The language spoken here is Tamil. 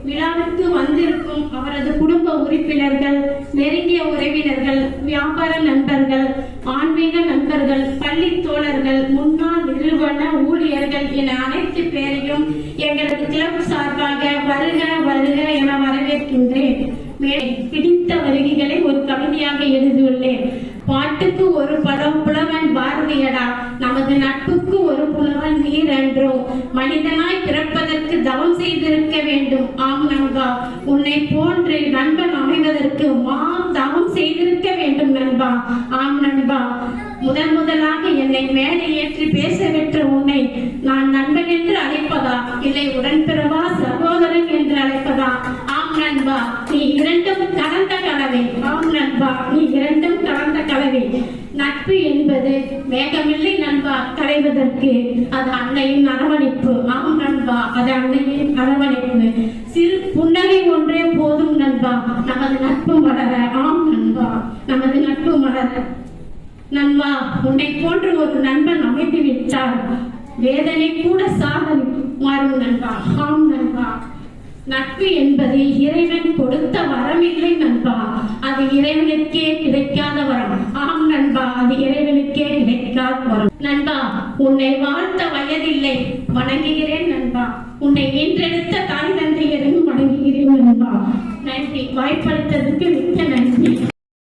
விழாவிற்கு வந்திருக்கும் அவரது குடும்ப உறுப்பினர்கள், நெருங்கிய உறவினர்கள், வியாபார நண்பர்கள், ஆன்மீக நண்பர்கள், பள்ளி தோழர்கள், முன்னாள் நிறுவன ஊழியர்கள் என அனைத்து பேரையும் எங்களது கிளப் சார்பாக வருக வருக என வரவேற்கின்றேன். பிடித்த வருகைகளை ஒரு கவிதையாக எழுதியுள்ளேன். பாட்டுக்கு ஒரு படம் புலவன் பாரதியடா, நமது நட்புக்கு ஒரு புலவன் நீர் என்றோ, மனிதனாய் பிறப்பதற்கு தவம் செய்திருக்க வேண்டும். ஆம் நண்பா, உன்னை போன்று நண்பன் அமைவதற்கு தவம் செய்திருக்க வேண்டும் நண்பா. ஆம் நண்பா, முதலாக என்னை மேடை ஏற்றி பேச பெற்ற உன்னை நான் நண்பன் என்று அழைப்பதா, இல்லை உடன்பிறவா சகோதரன் என்று அழைப்பதா? ஆம் நண்பா, நீ இரண்டும் கலந்த கலவை. ஆம் நண்பா, நீ இரண்டும் கலந்த கலவை. நட்பு என்பது வேகமில்லை நண்பா களைவதற்கு, அது அன்னையின் அரவணைப்பு. ஆம் நண்பா, அது அன்னையின் அரவணைப்பு. சிறு புன்னகை ஒன்றே போதும் நண்பா, நமது நட்பு மலர. ஆம் நண்பா, நமது நட்பு மலர. நண்பா, உன்னை போன்று ஒரு நண்பன் அமைத்து விட்டார் வேதனை கூட சாதனை மாறும் நண்பா. ஆம் நண்பா, நட்பு என்பது இறைவன் கொடுத்த வரம் இல்லை நண்பா, அது இறைவனுக்கே கிடைக்காத வரம். ஆம் நண்பா, அது இறைவனுக்கே கிடைக்காத வரம். நண்பா, உன்னை வாழ்த்த வயதில்லை, வணங்குகிறேன் நண்பா. உன்னை ஈன்றெடுத்த தாய் தந்தையரையும் வணங்குகிறேன் நண்பா. நன்றி, வாய்ப்பளித்ததற்கு